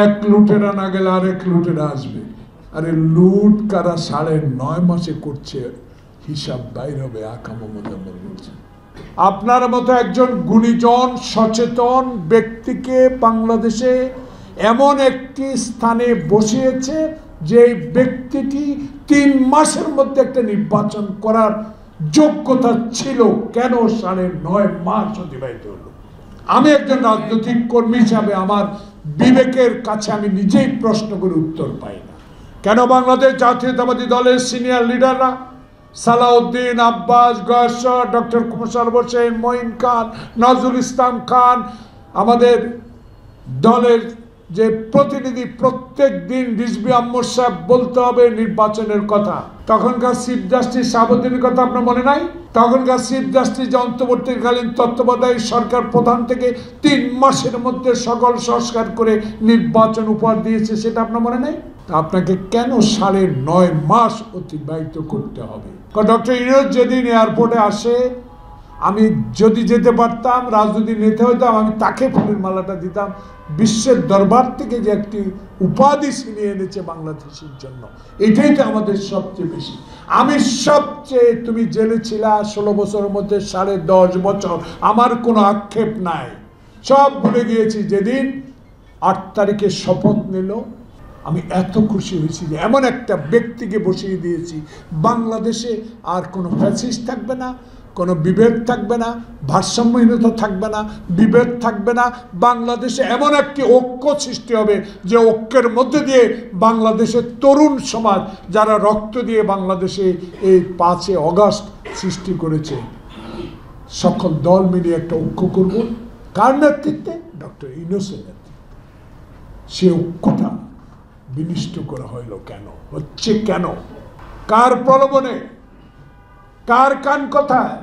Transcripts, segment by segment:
এক লুটেরা না গেলে আরেক লুটেরা আসবে। আরে লুট কারা 9.5 মাসে করছে, হিসাব বাইর হবে। আকাম মোজাম্মেল বলছে, আপনার মতো একজন গুণীজন সচেতন ব্যক্তিকে বাংলাদেশে এমন একটি স্থানে বসিয়েছে যে ব্যক্তিটি 3 মাসের মধ্যে একটা নির্বাচন করার যোগ্যতা ছিল, কেন 9.5 মাস অতিবাহিত হলো? আমি একজন রাজনৈতিক কর্মী হিসাবে আমার বিবেকের কাছে আমি নিজেই প্রশ্ন করে উত্তর পাই না। কেন বাংলাদেশ জাতীয়তাবাদী দলের সিনিয়র লিডাররা সালাউদ্দিন, আব্বাস, গয়েশ্বর, ডক্টর মোশাররফ হোসেন, মঈন খান, নজরুল ইসলাম খান, আমাদের দলের যে প্রতিনিধি, প্রত্যেক দিন রিজভী আহমদ সাহেব বলতে হবে নির্বাচনের কথা। তখনকার চিফ জাস্টিস শাহাবুদ্দিনের কথা আপনার মনে নাই? তখনকার চিফ জাস্টিস যে অন্তর্বর্তীকালীন তত্ত্বাবধায়ক সরকার প্রধান থেকে 3 মাসের মধ্যে সকল সংস্কার করে নির্বাচন উপহার দিয়েছে, সেটা আপনার মনে নাই? আপনাকে কেন 9.5 মাস অতিবাহিত করতে হবে? ডক্টর ইউনূস যেদিন এয়ারপোর্টে আসে, আমি যদি যেতে পারতাম, রাজনৈতিক নেতা হইতাম, আমি তাকে ফুলের মালাটা দিতাম। বিশ্বের দরবার থেকে যে একটি উপাধি ছিনিয়ে এনেছে বাংলাদেশের জন্য, এটাই তো আমাদের সবচেয়ে বেশি। আমি সবচেয়ে, তুমি জেলে ছিলা 16 বছরের মধ্যে 10.5 বছর, আমার কোনো আক্ষেপ নাই, সব ভুলে গিয়েছি। যেদিন 8 তারিখে শপথ নিল, আমি এত খুশি হয়েছি যে এমন একটা ব্যক্তিকে বসিয়ে দিয়েছি। বাংলাদেশে আর কোনো ফ্যাসিস্ট থাকবে না, কোনো বিভেদ থাকবে না, ভারসাম্যহীনতা থাকবে না, বিভেদ থাকবে না। বাংলাদেশে এমন একটি ঐক্য সৃষ্টি হবে যে ঐক্যের মধ্যে দিয়ে বাংলাদেশের তরুণ সমাজ, যারা রক্ত দিয়ে বাংলাদেশে এই 5 আগস্ট সৃষ্টি করেছে, সকল দল মিলিয়ে একটা ঐক্য করব। কার নেতৃত্বে? ডক্টর ইউনূসের নেতৃত্বে। সে ঐক্যটা বিনিষ্ট করা হইল কেন? হচ্ছে কেন? কার প্রলোভনে? কার কান কথায়?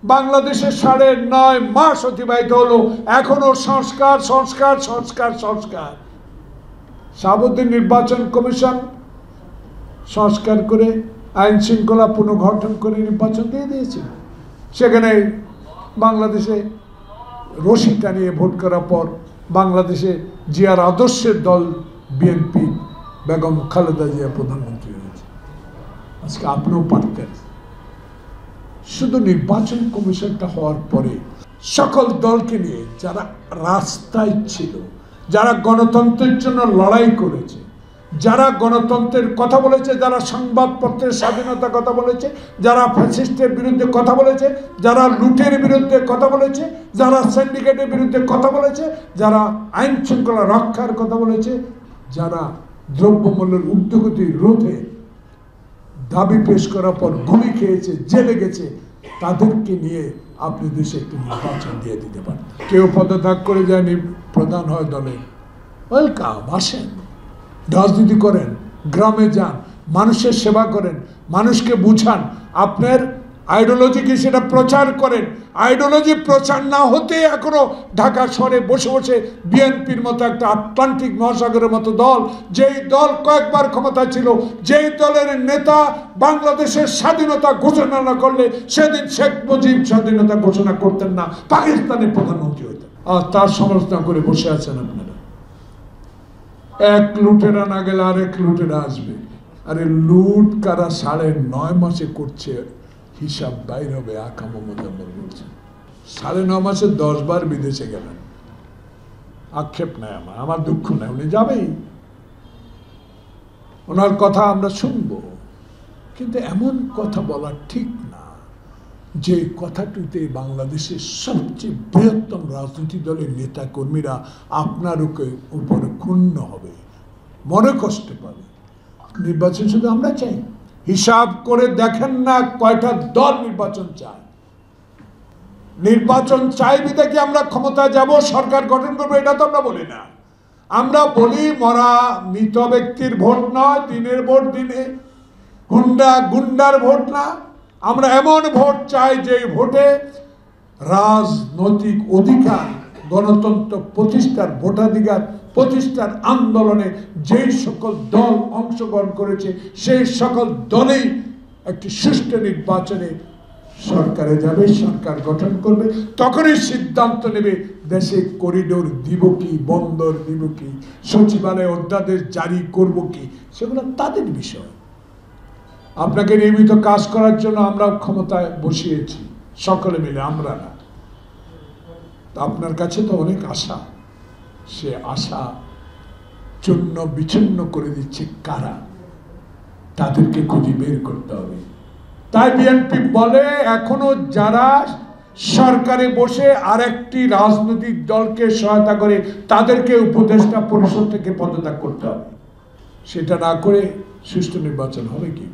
বাংলাদেশে 9.5 মাস অতিবাহিত হলো, এখনো সংস্কার সংস্কার সংস্কার সংস্কার। শাহাবুদ্দিন নির্বাচন কমিশন সংস্কার করে আইন শৃঙ্খলা পুনর্গঠন করে নির্বাচন দিয়ে দিয়েছিল। সেখানে বাংলাদেশে রশি টানিয়ে ভোট করার পর বাংলাদেশে জিয়ার আদর্শের দল বিএনপি, বেগম খালেদা জিয়া প্রধানমন্ত্রী হয়েছে। আজকে আপনিও পারতেন। শুধু নির্বাচন কমিশনটা হওয়ার পরে সকল দলকে নিয়ে যারা রাস্তায় ছিল, যারা গণতন্ত্রের জন্য লড়াই করেছে, যারা গণতন্ত্রের কথা বলেছে, যারা সংবাদপত্রের স্বাধীনতার কথা বলেছে, যারা ফ্যাসিস্টের বিরুদ্ধে কথা বলেছে, যারা লুটের বিরুদ্ধে কথা বলেছে, যারা সিন্ডিকেটের বিরুদ্ধে কথা বলেছে, যারা আইন শৃঙ্খলা রক্ষার কথা বলেছে, যারা দ্রব্যমূল্যের ঊর্ধ্বগতি রোধে দাবি পেশ করার পর গুলি খেয়েছে, জেলে গেছে, তাদেরকে নিয়ে আপনি দেশে একটি নির্বাচন দিয়ে দিতে পারেন। কেউ পদত্যাগ করে যায়নি, প্রধান হয় দলে, ওয়েলকাম, আসেন, রাজনীতি করেন, গ্রামে যান, মানুষের সেবা করেন, মানুষকে বুঝান, আপনার আইডিওলজিকে সেটা প্রচার করেন। আইডিওলজি প্রচার না হতে এখনো ঢাকা শহরে বসে বসে বিএনপির মতো একটা আটলান্টিক মহাসাগরের মতো দল, যেই দল কয়েকবার ক্ষমতা ছিল, যেই দলের নেতা বাংলাদেশের স্বাধীনতা ঘোষণা না করলে সেদিন শেখ মুজিব স্বাধীনতা ঘোষণা করতেন না, পাকিস্তানের প্রধানমন্ত্রী হইতেন। আর তার সমালোচনা করে বসে আছেন আপনারা। এক লুটেরা না গেলে আরেক লুটেরা আসবে। আরে লুট কারা 9.5 মাসে করছে, হিসাব বাইর হবে। আকাম মোজাম্মেল বলছেন 9.5 মাসে 10 বার বিদেশে গেলেন, আক্ষেপ নাই আমার দুঃখ নাই, উনি যাবেই, ওনার কথা আমরা শুনবো। কিন্তু এমন কথা বলা ঠিক না যে কথাটিতে বাংলাদেশের সবচেয়ে বৃহত্তম রাজনৈতিক দলের নেতা কর্মীরা আপনার উপরে ক্ষুণ্ণ হবে, মনে কষ্ট পাবে। নির্বাচন শুধু আমরা চাই, হিসাব করে দেখেন না কয়টা দল নির্বাচন চায়। নির্বাচন চাই বিধে কি আমরা ক্ষমতা যাব, সরকার গঠন করবো, এটা তো আমরা বলি না। আমরা বলি মরা মৃত ব্যক্তির ভোট নয়, দিনের ভোট দিনে, গুন্ডার ভোট না। আমরা এমন ভোট চাই যে ভোটে রাজনৈতিক অধিকার, গণতন্ত্র প্রতিষ্ঠার, ভোটাধিকার প্রতিষ্ঠার আন্দোলনে যেই সকল দল অংশগ্রহণ করেছে সেই সকল দলেই একটি সুষ্ঠু নির্বাচনে সরকারে যাবে, সরকার গঠন করবে, তখনই সিদ্ধান্ত নেবে দেশে করিডোর দিব কি, বন্দর দিব কি, সচিবালয় অধ্যাদেশ জারি করব কি, সেগুলো তাদের বিষয়। আপনাকে নিয়মিত কাজ করার জন্য আমরা ক্ষমতায় বসিয়েছি, সকলে মিলে, আমরা না। আপনার কাছে তো অনেক আশা, সে আশা চূর্ণ বিচ্ছিন্ন করে দিচ্ছে কারা, তাদেরকে খুঁজে বের করতে হবে। তাই বিএনপি বলে এখনো যারা সরকারে বসে আরেকটি রাজনৈতিক দলকে সহায়তা করে তাদেরকে উপদেষ্টা পরিষদ থেকে পদত্যাগ করতে হবে। সেটা না করে সুষ্ঠু নির্বাচন হবে কি?